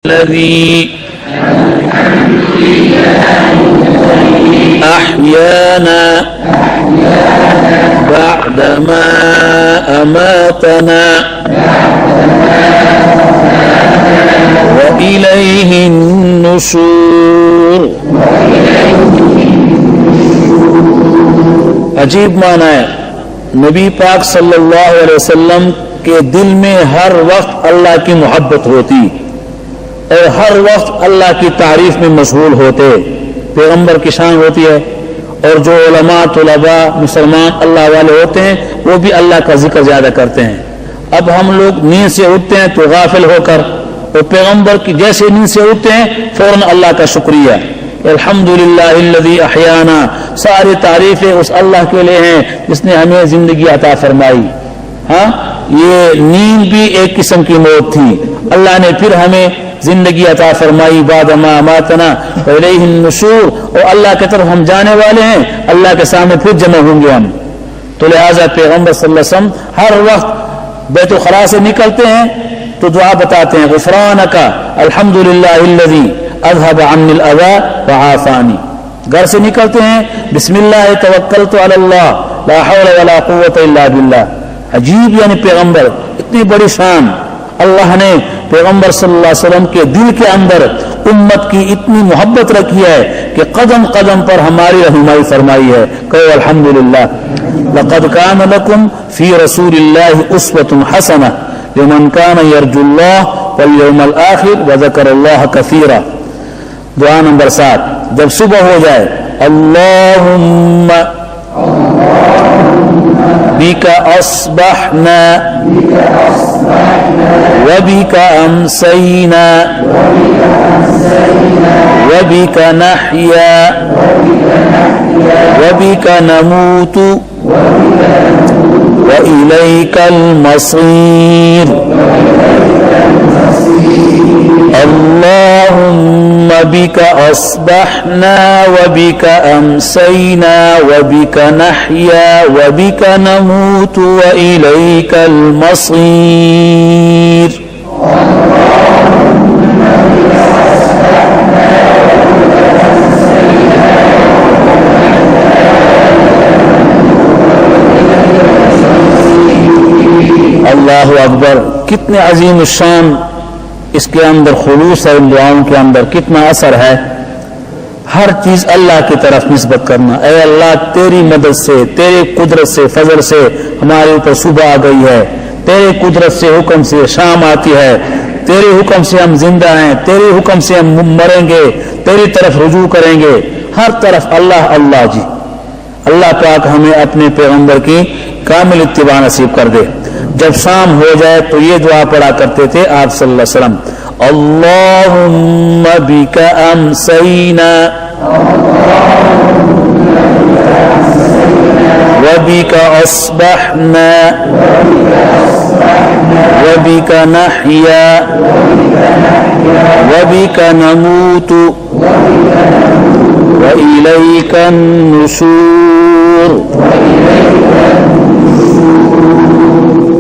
الذي أحيانا بعدما أماتنا وإليه النشور. عجیب معنی ہے. نبی پاک صلی اللہ علیہ وسلم کے دل میں ہر وقت اللہ کی محبت ہوتی اور ہر وقت اللہ کی تعریف میں مشغول ہوتے. پیغمبر کی شان ہوتی ہے اور جو علماء طلباء مسلمان اللہ والے ہوتے ہیں وہ بھی اللہ کا ذکر زیادہ کرتے ہیں. اب ہم لوگ نیند سے اٹھتے ہیں تو غافل ہو کر، اور پیغمبر کی جیسے نیند سے اٹھتے ہیں فوراً اللہ کا شکریہ. الحمدللہ الذی احیانا، ساری تعریفیں اس اللہ کے لیے ہیں جس نے ہمیں زندگی عطا فرمائی. ہاں، یہ نیند بھی ایک قسم کی موت تھی، اللہ نے پھر ہمیں زندگی عطا فرمائی. بعد ما اماتنا والیہ النشور، اور اللہ کی طرف ہم جانے والے ہیں، اللہ کے سامنے پھر جمع ہوں گے ہم. تو لہٰذا پیغمبر صلی اللہ علیہ وسلم ہر وقت بیت الخلاء سے نکلتے ہیں تو دعا بتاتے ہیں غفرانک الحمدللہ الذی اذهب عنی الاذى وعافانی. گھر سے نکلتے ہیں بسم اللہ توکلت علی اللہ لا حول ولا قوة الا باللہ. عجیب، یعنی پیغمبر اتنی بڑی شان. اللہ نے پیغمبر صلی اللہ علیہ وسلم کے دل کے اندر امت کی اتنی محبت رکھی ہے کہ قدم قدم پر ہماری رہنمائی فرمائی ہے. کہو الحمدللہ. لقد کان لکم فی رسول اللہ اسوۃ حسنہ لمن کان یرجو اللہ والیوم الآخر وذکر اللہ کثیرا. دعا نمبر 7. جب صبح ہو جائے اللہم بک اصبحنا وبک امسینا وبک نحیا وبک نموت وإلیک المصیر. اللهم بك أصبحنا وبك أمسينا وبك نحيا وبك نموت وإليك المصير. اللہ اکبر. کتنے عظیم الشان اس کے اندر خلوص ہے. ان دعاؤں کے اندر کتنا اثر ہے. ہر چیز اللہ کی طرف نسبت کرنا. اے اللہ، تیری مدد سے، تیری قدرت سے، فضل سے ہمارے اوپر صبح آ گئی ہے. تیرے قدرت سے، حکم سے شام آتی ہے. تیرے حکم سے ہم زندہ ہیں، تیرے حکم سے ہم مریں گے، تیری طرف رجوع کریں گے. ہر طرف اللہ اللہ. جی اللہ پاک ہمیں اپنے پیغمبر کی کامل اتباع نصیب کر دے. جب شام ہو جائے تو یہ دعا پڑھا کرتے تھے آپ صلی اللہ علیہ وسلم. اللہم بک امسینا وبک اصبحنا وبک نحیا وبک نموت وإلیک النشور.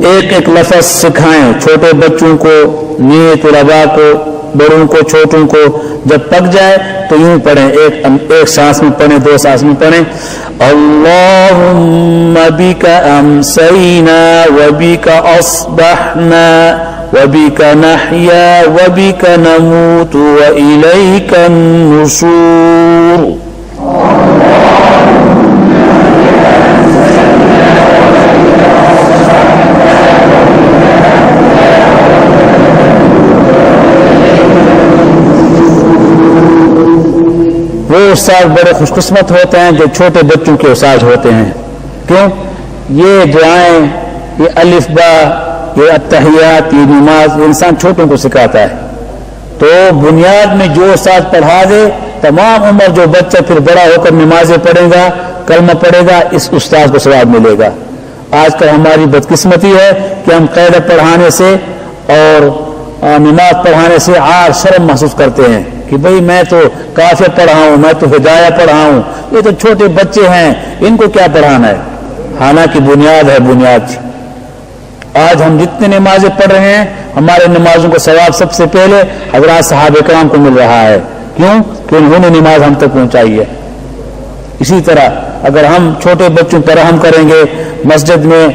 ایک ایک لفظ سکھائیں چھوٹے بچوں کو، نئے طلباء کو، بڑوں کو، چھوٹوں کو. جب پک جائے تو یوں پڑھیں، ایک سانس میں پڑھیں، 2 سانس میں پڑھیں. اللہم بک امسینا وبک اصبحنا وبک نحیا وبک نموت وإلیک النشور. وہ استاد بڑے خوش قسمت ہوتے ہیں جو چھوٹے بچوں کے استاد ہوتے ہیں. کیوں؟ یہ دعائیں، یہ الف با، یہ التحیات، یہ نماز انسان چھوٹوں کو سکھاتا ہے. تو بنیاد میں جو استاد پڑھا دے، تمام عمر جو بچہ پھر بڑا ہو کر نمازیں پڑھے گا، کلمہ پڑھے گا، اس استاد کو ثواب ملے گا. آج کل ہماری بدقسمتی ہے کہ ہم قاعدہ پڑھانے سے اور نماز پڑھانے سے عار شرم محسوس کرتے ہیں کہ بھئی میں تو کافر پڑھا ہوں، میں تو ہدایہ پڑھا ہوں، یہ تو چھوٹے بچے ہیں، ان کو کیا پڑھانا ہے. حالانکہ بنیاد ہے بنیاد. آج ہم جتنے نمازیں پڑھ رہے ہیں ہمارے نمازوں کا ثواب سب سے پہلے حضرات صحابہ کرام کو مل رہا ہے. کیوں؟ کہ انہوں نے نماز ہم تک پہنچائی ہے. اسی طرح اگر ہم چھوٹے بچوں پر رحم کریں گے مسجد میں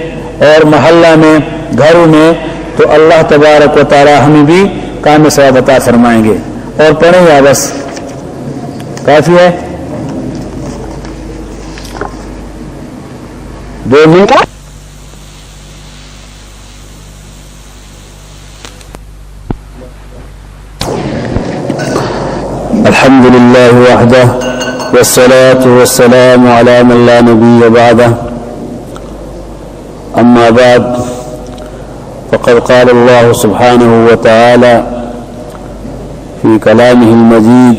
اور محلہ میں گھروں میں تو اللہ تبارک و تعالی ہمیں بھی کام ثواب عطا فرمائیں گے. اور پڑھیں یا بس کافی ہے؟ 2 منٹ. الحمد لله وحده والصلاة والسلام على من لا نبي بعده. أما بعد فقد قال الله سبحانه وتعالى في كلامه المجيد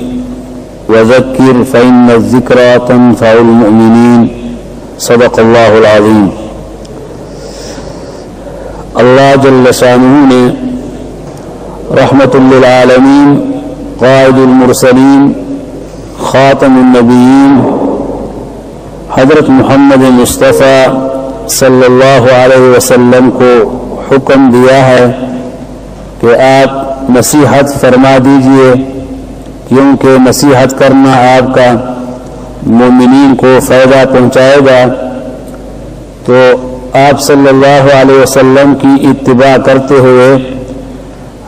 وذكر فإن الذكرى تنفع المؤمنين. صدق الله العظيم. اللہ جل شانہ نے رحمت للعالمین قائد المرسلین خاتم النبیین حضرت محمد مصطفیٰ صلی اللہ علیہ وسلم کو حکم دیا ہے کہ آپ نصیحت فرما دیجئے، کیونکہ نصیحت کرنا آپ کا مومنین کو فائدہ پہنچائے گا. تو آپ صلی اللہ علیہ وسلم کی اتباع کرتے ہوئے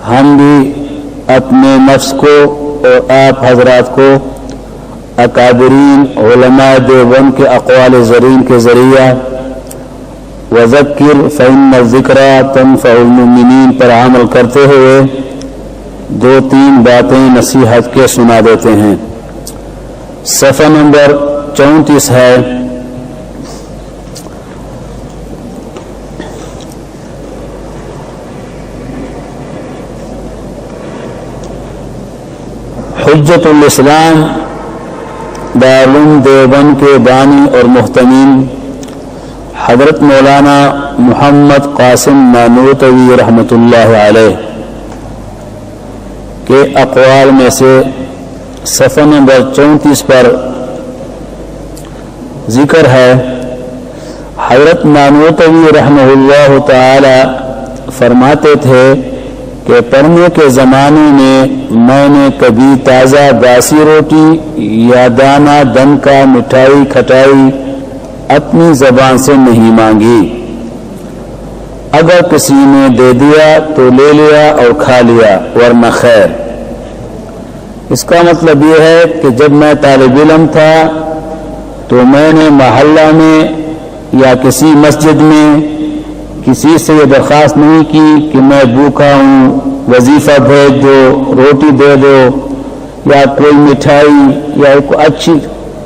ہم بھی اپنے نفس کو اور آپ حضرات کو اکابرین علماء دیوبند کے اقوال زرین کے ذریعہ وذکر فإن الذکرى تنفع المؤمنین پر عمل کرتے ہوئے 2-3 باتیں نصیحت کے سنا دیتے ہیں. صفحہ نمبر 34 ہے. حجت الاسلام دارالعلوم دیوبند کے بانی اور محتمین حضرت مولانا محمد قاسم نانوتوی رحمۃ اللہ علیہ کے اقوال میں سے صفحہ نمبر 34 پر ذکر ہے. حضرت نانوتوی رحمہ اللہ تعالی فرماتے تھے کہ پڑھنے کے زمانے میں نے کبھی تازہ باسی روٹی یا دانہ دن کا مٹھائی کھٹائی اپنی زبان سے نہیں مانگی. اگر کسی نے دے دیا تو لے لیا اور کھا لیا ورنہ خیر. اس کا مطلب یہ ہے کہ جب میں طالب علم تھا تو میں نے محلہ میں یا کسی مسجد میں کسی سے یہ درخواست نہیں کی کہ میں بھوکا ہوں، وظیفہ بھیج دو، روٹی دے دو، یا کوئی مٹھائی یا کوئی اچھی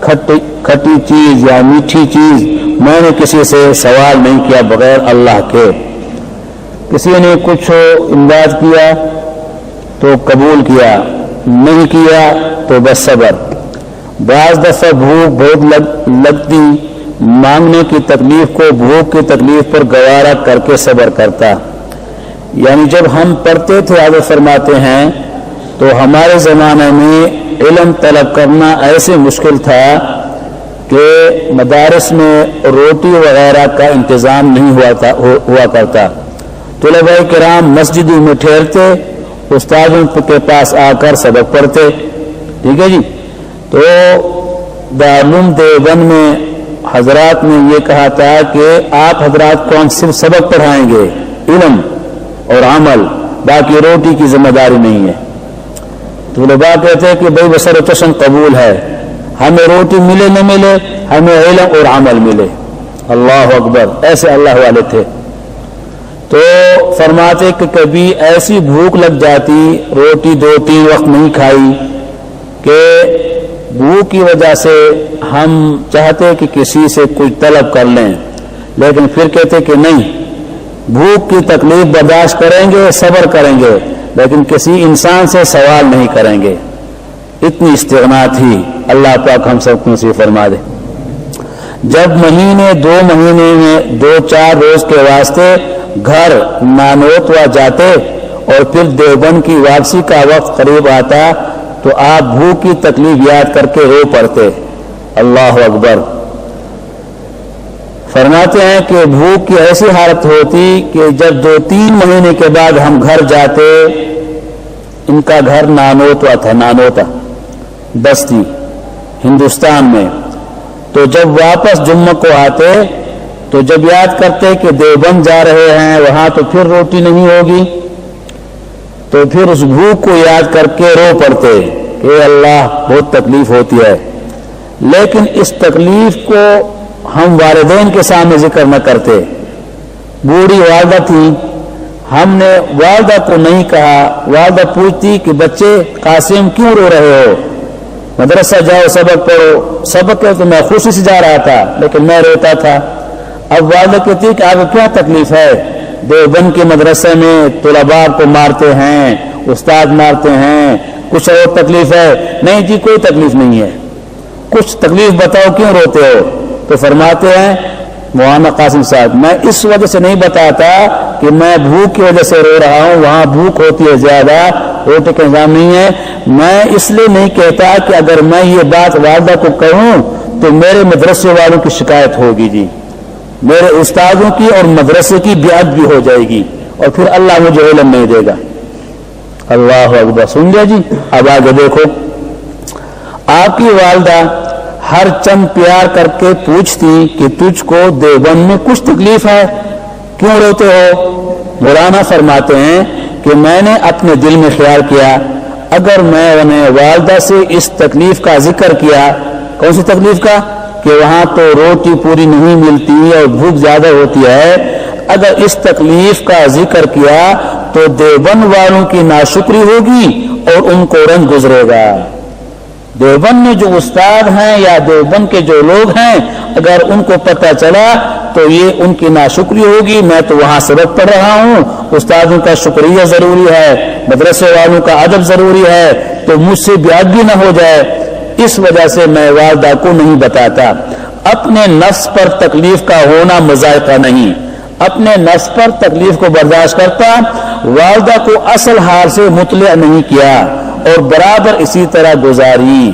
کھٹی چیز یا میٹھی چیز. میں نے کسی سے سوال نہیں کیا بغیر اللہ کے. کسی نے کچھ امداد کیا تو قبول کیا، نہیں کیا تو بس صبر. بعض دفعہ بھوک بہت لگتی، مانگنے کی تکلیف کو بھوک کی تکلیف پر گوارا کر کے صبر کرتا. یعنی جب ہم پڑھتے تھے حضرت فرماتے ہیں تو ہمارے زمانے میں علم طلب کرنا ایسے مشکل تھا کہ مدارس میں روٹی وغیرہ کا انتظام نہیں ہوا کرتا. طلباء کرام مسجدوں میں ٹھہرتے، استادوں کے پاس آ کر سبق پڑھتے. ٹھیک ہے جی. تو دارالعلوم دیوبند میں حضرات نے یہ کہا تھا کہ آپ حضرات کو ہم صرف سبق پڑھائیں گے، علم اور عمل، باقی روٹی کی ذمہ داری نہیں ہے. طلباء کہتے ہیں کہ بھائی بسر و چشم قبول ہے، ہمیں روٹی ملے نہ ملے، ہمیں علم اور عمل ملے. اللہ اکبر. ایسے اللہ والے تھے. تو فرماتے کہ کبھی ایسی بھوک لگ جاتی، روٹی 2-3 وقت نہیں کھائی، کہ بھوک کی وجہ سے ہم چاہتے کہ کسی سے کچھ طلب کر لیں، لیکن پھر کہتے کہ نہیں، بھوک کی تکلیف برداشت کریں گے، صبر کریں گے، لیکن کسی انسان سے سوال نہیں کریں گے. اتنی استغنا تھی. اللہ پاک ہم سب کو نصیب فرما دے. جب مہینے 2 مہینے میں 2-4 روز کے واسطے گھر نانوتوا جاتے اور پھر دیوبند کی واپسی کا وقت قریب آتا تو آپ بھوک کی تکلیف یاد کر کے رو پڑتے. اللہ اکبر. فرماتے ہیں کہ بھوک کی ایسی حالت ہوتی کہ جب 2-3 مہینے کے بعد ہم گھر جاتے، ان کا گھر نانوتا تھا، نانوتا بستی ہندوستان میں، تو جب واپس جمعہ کو آتے تو جب یاد کرتے کہ دیوبند جا رہے ہیں وہاں تو پھر روٹی نہیں ہوگی، تو پھر اس بھوک کو یاد کر کے رو پڑتے کہ اللہ بہت تکلیف ہوتی ہے، لیکن اس تکلیف کو ہم والدین کے سامنے ذکر نہ کرتے۔ بوڑھی والدہ تھی، ہم نے والدہ کو نہیں کہا، والدہ پوچھتی کہ بچے قاسم کیوں رو رہے ہو، مدرسہ جاؤ سبق پڑھو، سبق تو میں خوشی سے جا رہا تھا لیکن میں روتا تھا۔ اب والدہ کہتی کہ آپ کو کیا تکلیف ہے، دیوبند کے مدرسے میں طلباء کو مارتے ہیں، استاد مارتے ہیں، کچھ اور تکلیف ہے؟ نہیں جی کوئی تکلیف نہیں ہے، کچھ تکلیف بتاؤ کیوں روتے ہو؟ تو فرماتے ہیں مولانا قاسم صاحب میں اس وجہ سے نہیں بتاتا کہ میں بھوک کی وجہ سے رو رہا ہوں، وہاں بھوک ہوتی ہے زیادہ، روٹی کا انتظام نہیں ہے، میں اس لیے نہیں کہتا کہ اگر میں یہ بات والدہ کو کہوں تو میرے مدرسے والوں کی شکایت ہوگی جی، میرے استادوں کی اور مدرسے کی بیعت بھی ہو جائے گی اور پھر اللہ مجھے علم نہیں دے گا۔ اللہ اکبر، سن گیا جی؟ اب آگے دیکھو، آپ کی والدہ ہر چند پیار کر کے پوچھتی کہ تجھ کو دیوبند میں کچھ تکلیف ہے، کیوں روتے ہو؟ مولانا فرماتے ہیں کہ میں نے اپنے دل میں خیال کیا اگر میں نے والدہ سے اس تکلیف کا ذکر کیا، کون سی تکلیف کا؟ کہ وہاں تو روٹی پوری نہیں ملتی اور بھوک زیادہ ہوتی ہے، اگر اس تکلیف کا ذکر کیا تو دیوبند والوں کی ناشکری ہوگی اور ان کو رنج گزرے گا۔ دیوبند میں جو استاد ہیں یا دیوبند کے جو لوگ ہیں اگر ان کو پتہ چلا تو یہ ان کی ناشکری ہوگی، میں تو وہاں سبق پڑھ رہا ہوں، استادوں کا شکریہ ضروری ہے، مدرسے والوں کا ادب ضروری ہے، تو مجھ سے بیعت بھی نہ ہو جائے، اس وجہ سے میں والدہ کو نہیں بتاتا۔ اپنے نفس پر تکلیف کا ہونا مذائقہ نہیں، اپنے نفس پر تکلیف کو برداشت کرتا، والدہ کو اصل حال سے مطلع نہیں کیا اور برابر اسی طرح گزاری۔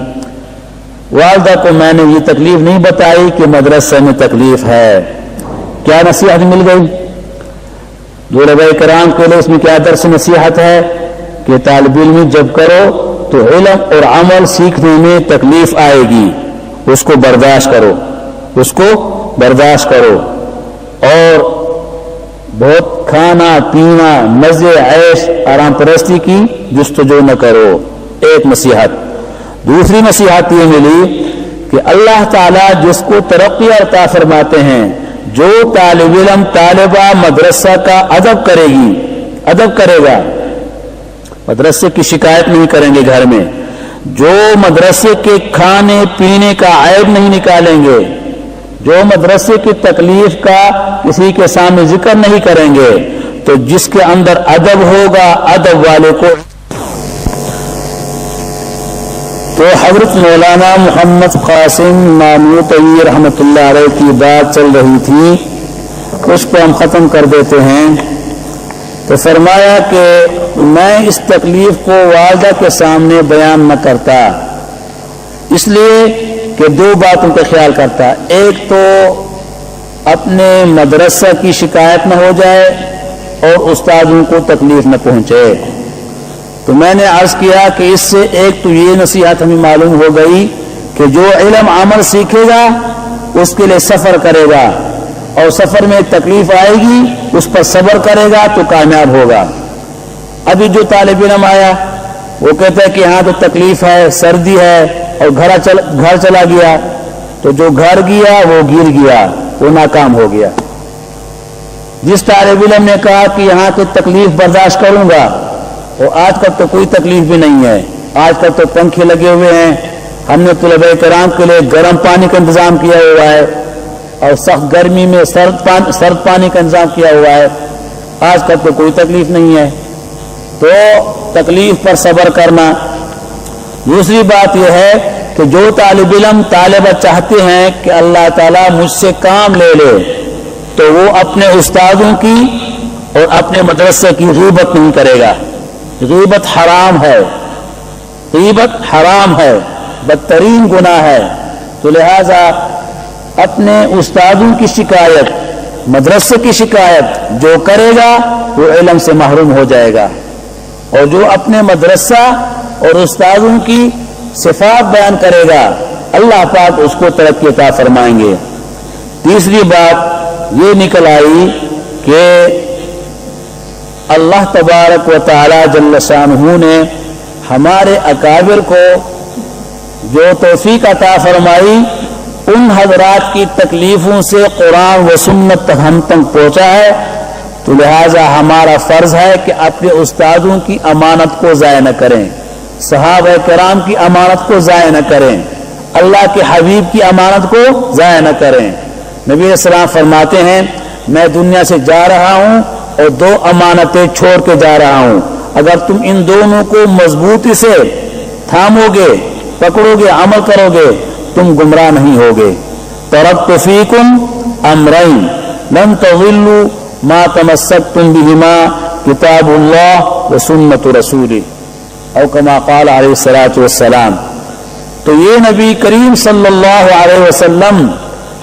والدہ کو میں نے یہ تکلیف نہیں بتائی کہ مدرسے میں تکلیف ہے۔ کیا نصیحت مل گئی؟ طلباء کرام کے لیے اس میں کیا درس نصیحت ہے کہ طالب علم جب کرو تو علم اور عمل سیکھنے میں تکلیف آئے گی، اس کو برداشت کرو، اس کو برداشت کرو، اور بہت کھانا پینا مزے عیش آرام پرستی کی جستجو نہ کرو، ایک نصیحت۔ دوسری نصیحت یہ ملی کہ اللہ تعالیٰ جس کو ترقی عطا فرماتے ہیں، جو طالب علم طالبہ مدرسہ کا ادب کرے گی، ادب کرے گا، مدرسے کی شکایت نہیں کریں گے گھر میں، جو مدرسے کے کھانے پینے کا عیب نہیں نکالیں گے، جو مدرسے کی تکلیف کا کسی کے سامنے ذکر نہیں کریں گے، تو جس کے اندر ادب ہوگا ادب والے کو۔ تو حضرت مولانا محمد قاسم نانوتوی رحمۃ اللہ علیہ کی بات چل رہی تھی، اس کو ہم ختم کر دیتے ہیں۔ تو فرمایا کہ میں اس تکلیف کو والدہ کے سامنے بیان نہ کرتا، اس لیے کہ دو باتوں کا خیال کرتا، ایک تو اپنے مدرسہ کی شکایت نہ ہو جائے اور استادوں کو تکلیف نہ پہنچے۔ تو میں نے عرض کیا کہ اس سے ایک تو یہ نصیحت ہمیں معلوم ہو گئی کہ جو علم عمل سیکھے گا اس کے لیے سفر کرے گا، اور سفر میں تکلیف آئے گی اس پر صبر کرے گا تو کامیاب ہوگا۔ ابھی جو طالب علم آیا وہ کہتا ہے کہ ہاں تو تکلیف ہے، سردی ہے، اور گھر چلا گیا، تو جو گھر گیا وہ گر گیا، وہ ناکام ہو گیا۔ جس طالب علم نے کہا کہ یہاں کی تکلیف برداشت کروں گا، اور آج کل تو کوئی تکلیف بھی نہیں ہے، آج کل تو پنکھے لگے ہوئے ہیں، ہم نے طلباء کرام کے لیے گرم پانی کا انتظام کیا ہوا ہے، اور سخت گرمی میں سرد پانی کا انتظام کیا ہوا ہے، آج کل تو کوئی تکلیف نہیں ہے، تو تکلیف پر صبر کرنا۔ دوسری بات یہ ہے کہ جو طالب علم طالبہ چاہتے ہیں کہ اللہ تعالیٰ مجھ سے کام لے لے، تو وہ اپنے استادوں کی اور اپنے مدرسے کی غیبت نہیں کرے گا۔ غیبت حرام ہے، غیبت حرام ہے، بدترین گناہ ہے۔ تو لہذا اپنے استادوں کی شکایت، مدرسے کی شکایت جو کرے گا وہ علم سے محروم ہو جائے گا، اور جو اپنے مدرسہ اور استادوں کی صفات بیان کرے گا اللہ پاک اس کو ترقی عطا فرمائیں گے۔ تیسری بات یہ نکل آئی کہ اللہ تبارک و تعالی جل شانہ نے ہمارے اکابر کو جو توفیق عطا فرمائی ان حضرات کی تکلیفوں سے قرآن و سنت تک ہم تک پہنچا ہے، تو لہذا ہمارا فرض ہے کہ اپنے استادوں کی امانت کو ضائع نہ کریں، صحابہ کرام کی امانت کو ضائع نہ کریں، اللہ کے حبیب کی امانت کو ضائع نہ کریں۔ نبی علیہ السلام فرماتے ہیں میں دنیا سے جا رہا ہوں اور دو امانتیں چھوڑ کے جا رہا ہوں، اگر تم ان دونوں کو مضبوطی سے تھامو گے، پکڑو گے، عمل کرو گے، تم گمراہ نہیں ہوگے۔ ترکت فیکم امرین لن تضلوا ما تمسکتم بہما کتاب اللہ و سنت رسولہ، او کما قال علیہ الصلوۃ والسلام۔ تو یہ نبی کریم صلی اللہ علیہ وسلم،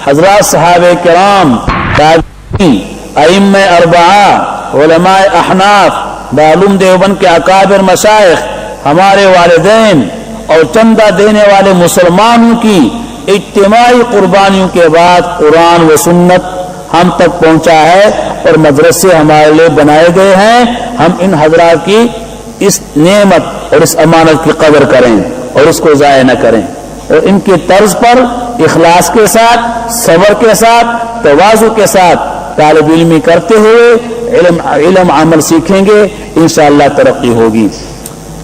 حضرات صحابہ کرام، تابعین، ائمہ اربعہ، علماء احناف، دارالعلوم دیوبند کے اکابر مشائخ، ہمارے والدین اور چندہ دینے والے مسلمانوں کی اجتماعی قربانیوں کے بعد قرآن و سنت ہم تک پہنچا ہے اور مدرسے ہمارے لیے بنائے گئے ہیں۔ ہم ان حضرات کی اس نعمت اور اس امانت کی قدر کریں اور اس کو ضائع نہ کریں، اور ان کے طرز پر اخلاص کے ساتھ، صبر کے ساتھ، تواضع کے ساتھ طالب علمی کرتے ہوئے علم عمل سیکھیں گے، انشاءاللہ ترقی ہوگی۔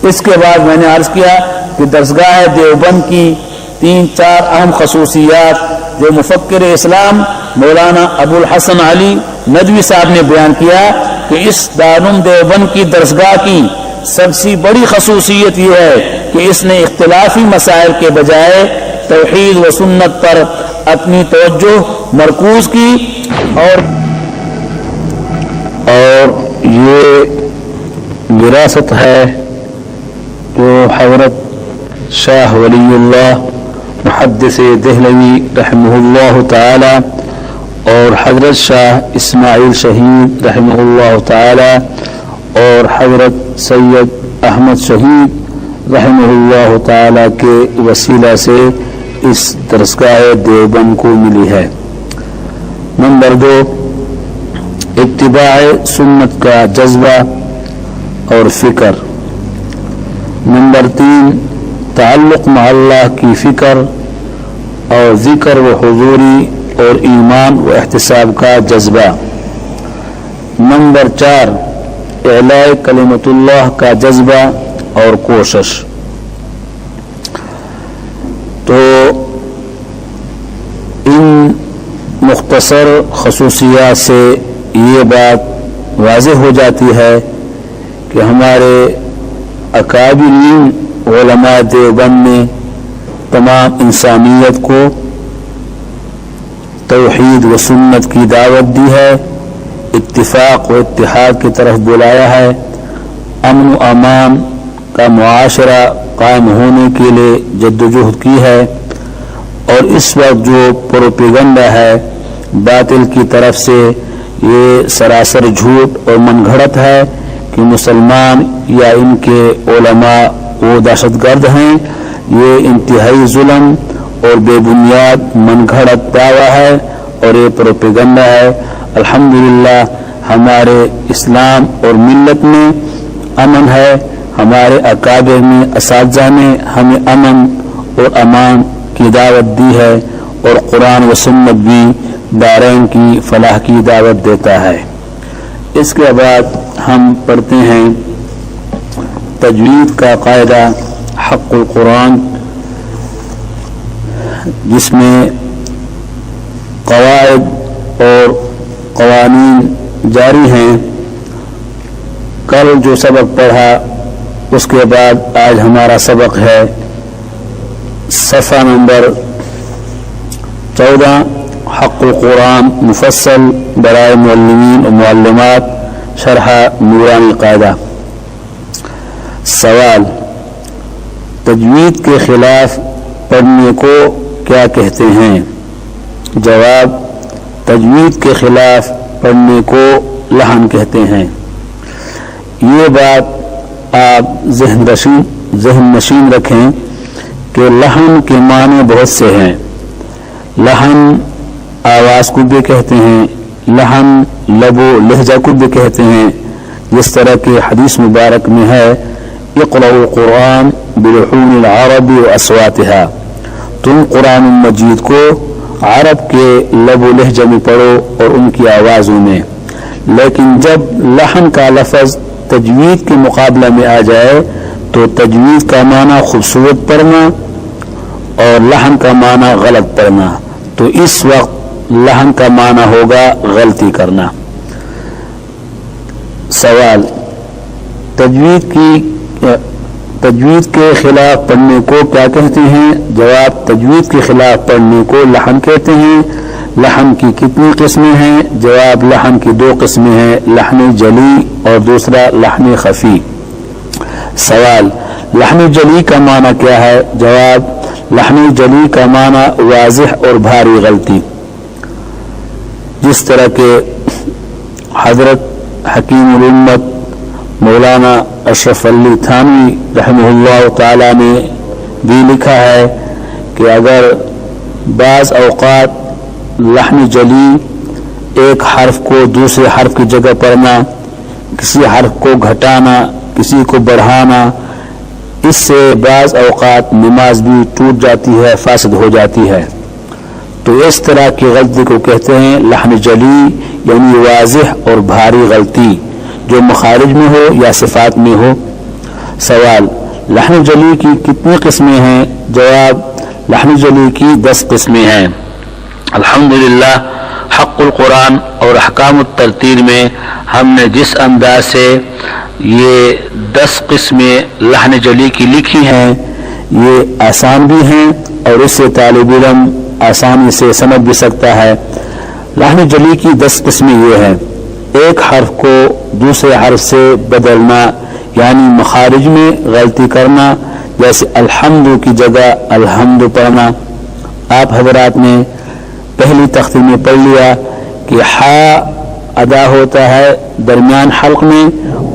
اس کے بعد میں نے عرض کیا کہ درسگاہ دیوبند کی 3-4 اہم خصوصیات جو مفکر اسلام مولانا ابو الحسن علی ندوی صاحب نے بیان کیا کہ اس دارالعلوم دیوبند کی درسگاہ کی سب سے بڑی خصوصیت یہ ہے کہ اس نے اختلافی مسائل کے بجائے توحید و سنت پر اپنی توجہ مرکوز کی، اور یہ وراثت ہے جو حضرت شاہ ولی اللہ محدث دہلوی رحمہ اللہ تعالی اور حضرت شاہ اسماعیل شہید رحمہ اللہ تعالی اور حضرت سید احمد شہید رحمہ اللہ تعالی کے وسیلہ سے اس درسگاہ دیوبند کو ملی ہے۔ نمبر 2، اتباع سنت کا جذبہ اور فکر۔ نمبر 3، تعلق مع اللہ کی فکر اور ذکر و حضوری اور ایمان و احتساب کا جذبہ۔ نمبر 4، اعلاء کلمت اللہ کا جذبہ اور کوشش۔ تو ان مختصر خصوصیات سے یہ بات واضح ہو جاتی ہے کہ ہمارے اکابرین علماء دیوبند نے تمام انسانیت کو توحید و سنت کی دعوت دی ہے، اتفاق و اتحاد کی طرف بلایا ہے، امن و امان کا معاشرہ قائم ہونے کے لیے جدوجہد کی ہے، اور اس وقت جو پروپیگنڈا ہے باطل کی طرف سے یہ سراسر جھوٹ اور من گھڑت ہے کہ مسلمان یا ان کے علماء وہ دہشت گرد ہیں، یہ انتہائی ظلم اور بے بنیاد من گھڑت دعویٰ ہے اور یہ پروپیگنڈا ہے۔ الحمدللہ ہمارے اسلام اور ملت میں امن ہے، ہمارے اکابر میں اساتذہ نے ہمیں امن اور امان کی دعوت دی ہے، اور قرآن و سنت بھی دارین کی فلاح کی دعوت دیتا ہے۔ اس کے بعد ہم پڑھتے ہیں تجوید کا قاعدہ حق القرآن، جس میں قواعد اور قوانین جاری ہیں۔ کل جو سبق پڑھا اس کے بعد آج ہمارا سبق ہے صفحہ نمبر 14، حق القرآن مفصل برائے معلمین و معلمات، شرح نورانی قاعدہ۔ سوال: تجوید کے خلاف پڑھنے کو کیا کہتے ہیں؟ جواب: تجوید کے خلاف پڑھنے کو لحن کہتے ہیں۔ یہ بات آپ ذہن نشین رکھیں کہ لحن کے معنی بہت سے ہیں۔ لحن آواز کو بھی کہتے ہیں، لحن لب و لہجہ کو بھی کہتے ہیں، جس طرح کہ حدیث مبارک میں ہے اقرأوا القرآن بلحون العرب واصواتها، تم قرآن مجید کو عرب کے لب و لہجہ میں پڑھو اور ان کی آوازوں میں۔ لیکن جب لحن کا لفظ تجوید کے مقابلہ میں آ جائے تو تجوید کا معنی خوبصورت پڑھنا اور لحن کا معنی غلط پڑھنا، تو اس وقت لحن کا معنی ہوگا غلطی کرنا۔ سوال: تجوید کے خلاف پڑھنے کو کیا کہتے ہیں؟ جواب: تجوید کے خلاف پڑھنے کو لحن کہتے ہیں۔ لحن کی کتنی قسمیں ہیں؟ جواب: لحن کی 2 قسمیں ہیں، لحن جلی اور دوسرا لحن خفی۔ سوال: لحن جلی کا معنی کیا ہے؟ جواب: لحن جلی کا معنی واضح اور بھاری غلطی، جس طرح کہ حضرت حکیم الامت مولانا اشرف علی تھانوی رحمہ اللہ تعالی نے بھی لکھا ہے کہ اگر بعض اوقات لحن جلی ایک حرف کو دوسرے حرف کی جگہ پڑھنا، کسی حرف کو گھٹانا، کسی کو بڑھانا، اس سے بعض اوقات نماز بھی ٹوٹ جاتی ہے، فاسد ہو جاتی ہے، تو اس طرح کی غلطی کو کہتے ہیں لحن جلی، یعنی واضح اور بھاری غلطی جو مخارج میں ہو یا صفات میں ہو۔ سوال: لحن جلی کی کتنی قسمیں ہیں؟ جواب: لحن جلی کی 10 قسمیں ہیں۔ الحمدللہ حق القرآن اور احکام الترتیل میں ہم نے جس انداز سے یہ 10 قسمیں لحن جلی کی لکھی ہیں یہ آسان بھی ہیں اور اس سے طالب علم آسانی سے سمجھ بھی سکتا ہے۔ لحن جلی کی 10 قسمیں یہ ہیں: ایک حرف کو دوسرے حرف سے بدلنا، یعنی مخارج میں غلطی کرنا، جیسے الحمد کی جگہ الحمد پڑھنا۔ آپ حضرات نے پہلی تختی میں پڑھ لیا کہ ہا ادا ہوتا ہے درمیان حلق میں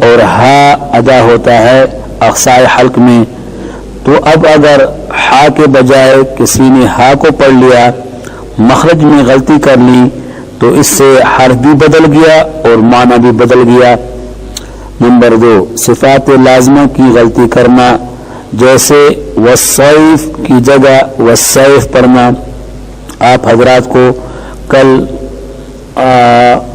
اور ہا ادا ہوتا ہے اقصائے حلق میں، تو اب اگر ہا کے بجائے کسی نے ہا کو پڑھ لیا، مخرج میں غلطی کر لی، تو اس سے حرف بھی بدل گیا اور معنی بھی بدل گیا۔ نمبر 2، صفات لازمہ کی غلطی کرنا، جیسے والسیف کی جگہ والسیف پڑھنا۔ آپ حضرات کو کل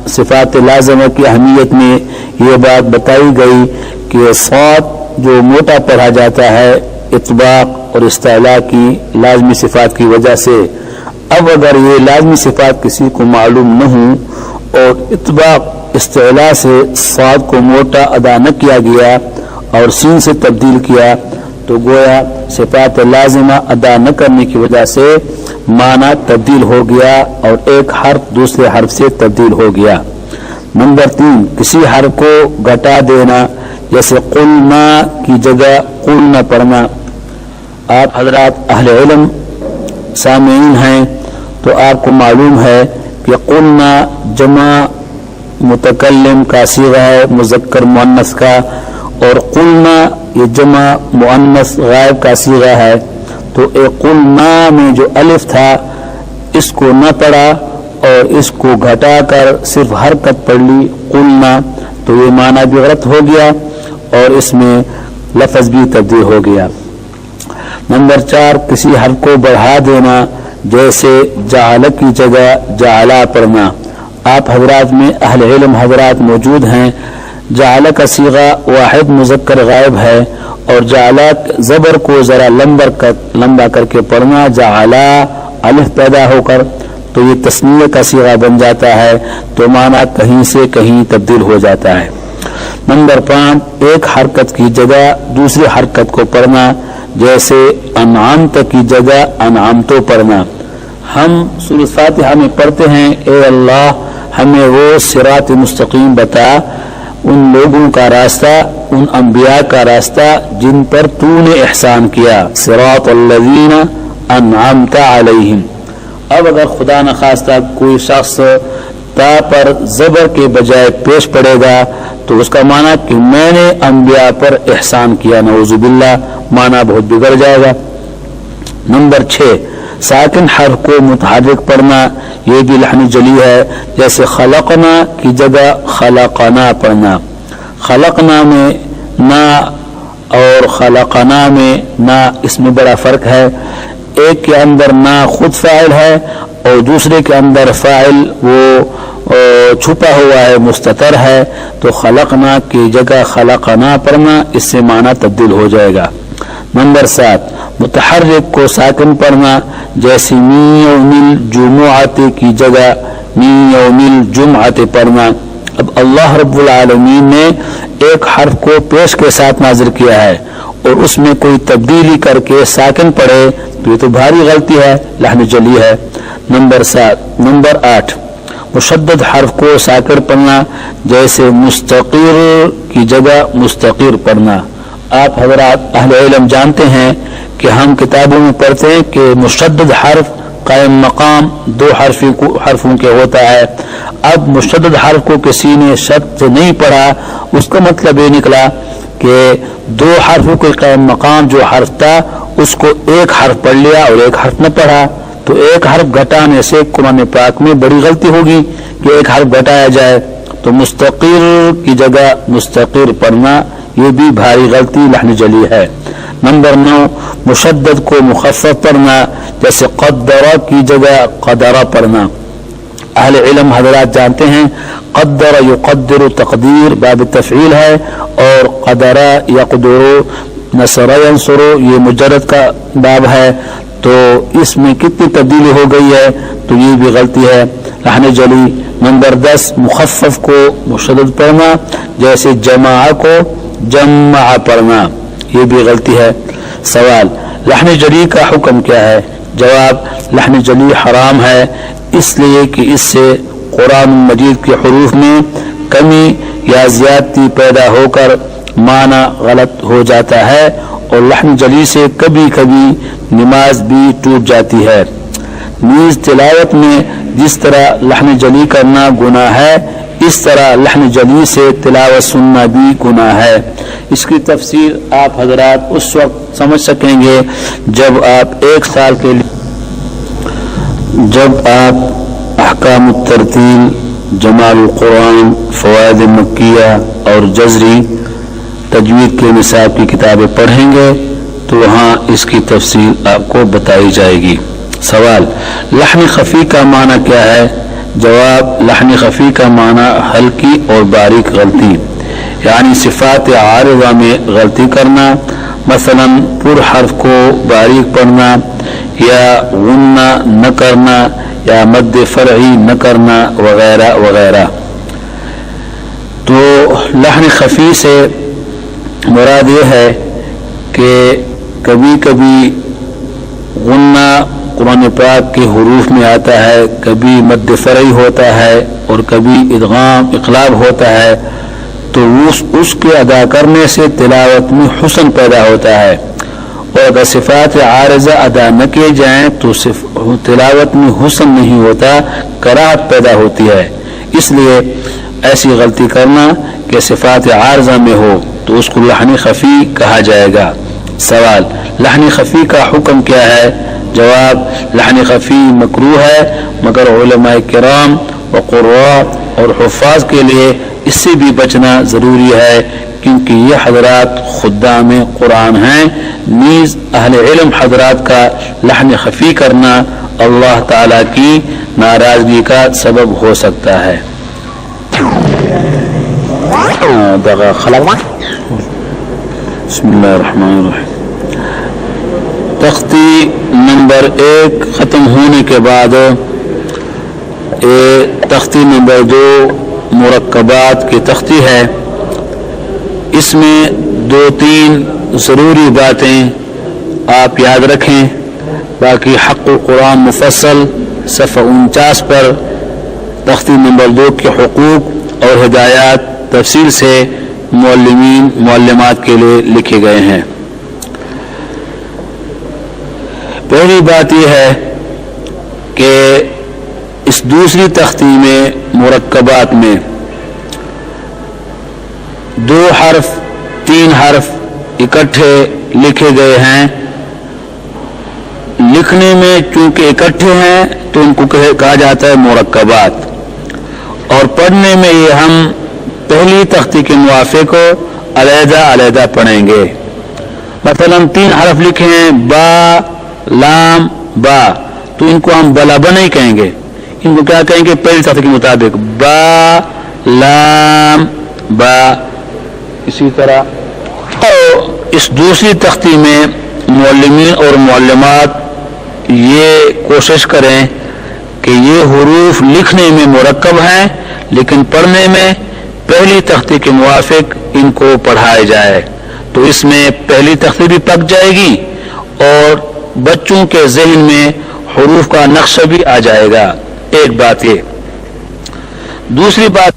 صفات لازمہ کی اہمیت میں یہ بات بتائی گئی کہ صاد جو موٹا پڑھا جاتا ہے اطباق اور استعلاء کی لازمی صفات کی وجہ سے، اب اگر یہ لازمی صفات کسی کو معلوم نہ ہوں اور اطباق استعلاء سے صاد کو موٹا ادا نہ کیا گیا اور سین سے تبدیل کیا، تو گویا صفات لازمہ ادا نہ کرنے کی وجہ سے معنی تبدیل ہو گیا اور ایک حرف دوسرے حرف سے تبدیل ہو گیا۔ نمبر 3، کسی حرف کو گھٹا دینا، جیسے قلنا کی جگہ قلنا پڑھنا۔ آپ حضرات اہل علم سامعین ہیں تو آپ کو معلوم ہے کہ قلنا جمع متکلم کا صیغہ ہے مذکر مؤنث کا، اور قلنا یہ جمع مؤنث غائب کا صیغہ ہے، تو قلنا میں جو الف تھا اس کو نہ پڑھا اور اس کو گھٹا کر صرف حرکت پڑھ لی قلنا، تو یہ معنی بھی غلط ہو گیا اور اس میں لفظ بھی تبدیل ہو گیا۔ نمبر 4، کسی حرف کو بڑھا دینا، جیسے جعل کی جگہ جعلا پڑھنا۔ آپ حضرات میں اہل علم حضرات موجود ہیں، جعل کا صیغہ واحد مذکر غائب ہے اور جعلا زبر کو ذرا لمبا کر کے پڑھنا، جعلا الف پیدا ہو کر، تو یہ تثنیہ کا صیغہ بن جاتا ہے، تو معنی کہیں سے کہیں تبدیل ہو جاتا ہے۔ نمبر 5، ایک حرکت کی جگہ دوسری حرکت کو پڑھنا، جیسے انعمت کی جگہ انعمتو پڑھنا۔ ہم سورۃ فاتحہ میں پڑھتے ہیں اے اللہ ہمیں وہ صراط مستقیم بتا، ان لوگوں کا راستہ، ان انبیاء کا راستہ جن پر تو نے احسان کیا، صراط الذین انعمت علیہم۔ اب اگر خدا نخواستہ کوئی شخص تا پر زبر کے بجائے پیش پڑے گا تو اس کا معنی کہ میں نے انبیاء پر احسان کیا، نعوذ باللہ، معنی بہت بگڑ جائے گا۔ نمبر 6، ساکن حرف کو متحرک پڑھنا، یہ بھی لحن جلی ہے، جیسے خلقنا کی جگہ خلقنا پڑھنا۔ خلقنا میں نا اور خلقنا میں نا، اس میں بڑا فرق ہے۔ ایک کے اندر نا خود فاعل ہے اور دوسرے کے اندر فاعل وہ چھپا ہوا ہے، مستتر ہے، تو خلقنا کی جگہ خلقنا پڑھنا، اس سے معنی تبدیل ہو جائے گا۔ نمبر 7، متحرک کو ساکن پڑھنا، جیسے من یوم الجمعۃ کی جگہ من یوم الجمعۃ پڑھنا۔ اب اللہ رب العالمین نے ایک حرف کو پیش کے ساتھ نازل کیا ہے اور اس میں کوئی تبدیلی کر کے ساکن پڑھے تو یہ تو بھاری غلطی ہے، لحن جلی ہے۔ نمبر 8، مشدد حرف کو ساکن پڑھنا، جیسے مستقر کی جگہ مستقر پڑھنا۔ آپ حضرات اہل علم جانتے ہیں کہ ہم کتابوں میں پڑھتے ہیں کہ مشدد حرف قائم مقام 2 حرفوں کے ہوتا ہے۔ اب مشدد حرف کو کسی نے شد سے نہیں پڑھا، اس کا مطلب یہ نکلا کہ 2 حرفوں کے قائم مقام جو حرف تھا اس کو ایک حرف پڑھ لیا اور ایک حرف نہ پڑھا، تو ایک حرف گھٹانے سے قرآن پاک میں بڑی غلطی ہوگی کہ ایک حرف گھٹایا جائے، تو مستقر کی جگہ مستقر پڑھنا یہ بھی بھاری غلطی، لحن جلی ہے۔ نمبر 9، مشدد کو مخفف پڑھنا، جیسے قدر کی جگہ قدر پڑھنا۔ اہل علم حضرات جانتے ہیں قدر یقدر تقدیر باب تفعیل ہے، اور قدر یقدر نصر ینصر یہ مجرد کا باب ہے، تو اس میں کتنی تبدیلی ہو گئی ہے، تو یہ بھی غلطی ہے، لحن جلی۔ نمبر 10، مخفف کو مشدد پڑھنا، جیسے جمع کو جمع پڑھنا، یہ بھی غلطی ہے۔ سوال، لحن جلی کا حکم کیا ہے؟ جواب، لحن جلی حرام ہے، اس لیے کہ اس سے قرآن مجید کے حروف میں کمی یا زیادتی پیدا ہو کر معنی غلط ہو جاتا ہے، اور لحن جلی سے کبھی کبھی نماز بھی ٹوٹ جاتی ہے۔ نیز تلاوت میں جس طرح لحن جلی کرنا گناہ ہے، اس طرح لحن جلی سے تلاوت سننا بھی گناہ ہے۔ اس کی تفسیر آپ حضرات اس وقت سمجھ سکیں گے جب آپ 1 سال کے لیے احکام الترتیل، جمال القرآن، فوائد مکیہ اور جزری تجوید کے نصاب کی کتابیں پڑھیں گے تو وہاں اس کی تفصیل آپ کو بتائی جائے گی۔ سوال، لحن خفی کا معنی کیا ہے؟ جواب، لحن خفی کا معنی ہلکی اور باریک غلطی، یعنی صفات عارضہ میں غلطی کرنا، مثلا پر حرف کو باریک پڑھنا، یا غنہ نہ کرنا، یا مد فرعی نہ کرنا، وغیرہ وغیرہ۔ تو لحن خفی سے مراد یہ ہے کہ کبھی کبھی غنہ قرآن پاک کے حروف میں آتا ہے، کبھی مد فرعی ہوتا ہے اور کبھی ادغام اقلاب ہوتا ہے، تو اس کے ادا کرنے سے تلاوت میں حسن پیدا ہوتا ہے، اور اگر صفات عارضہ ادا نہ کیے جائیں تو تلاوت میں حسن نہیں ہوتا، کراہت پیدا ہوتی ہے۔ اس لیے ایسی غلطی کرنا کہ صفات عارضہ میں ہو تو اس کو لحن خفی کہا جائے گا۔ سوال، لحن خفی کا حکم کیا ہے؟ جواب، لحن خفی مکروہ ہے، مگر علماء کرام و قراء اور حفاظ کے لیے اس سے بھی بچنا ضروری ہے، کیونکہ یہ حضرات خدام قرآن ہیں۔ نیز اہل علم حضرات کا لحن خفی کرنا اللہ تعالیٰ کی ناراضگی کا سبب ہو سکتا ہے۔ بسم اللہ الرحمن الرحیم۔ تختی نمبر 1 ختم ہونے کے بعد تختی نمبر 2 مرکبات کی تختی ہے، اس میں 2-3 ضروری باتیں آپ یاد رکھیں، باقی حق القرآن مفصل صفحہ 49 پر تختی نمبر 2 کے حقوق اور ہدایات تفصیل سے معلمین معلمات کے لیے لکھے گئے ہیں۔ پہلی بات یہ ہے کہ اس دوسری تختی میں مرکبات میں 2 حرف 3 حرف اکٹھے لکھے گئے ہیں. لکھنے میں چونکہ اکٹھے ہیں تو ان کو کہا جاتا ہے مرکبات, اور پڑھنے میں یہ ہم پہلی تختی کے موافق علیحدہ علیحدہ پڑھیں گے. مثلا 3 حرف لکھے ہیں با لام با, تو ان کو ہم بلابا نہیں کہیں گے, ان کو کیا کہیں گے؟ پہلی تختی کے مطابق با لام با. اسی طرح اس دوسری تختی میں معلمین اور معلمات یہ کوشش کریں کہ یہ حروف لکھنے میں مرکب ہیں لیکن پڑھنے میں پہلی تختی کے موافق ان کو پڑھایا جائے, تو اس میں پہلی تختی بھی پک جائے گی اور بچوں کے ذہن میں حروف کا نقشہ بھی آ جائے گا. ایک بات یہ. دوسری بات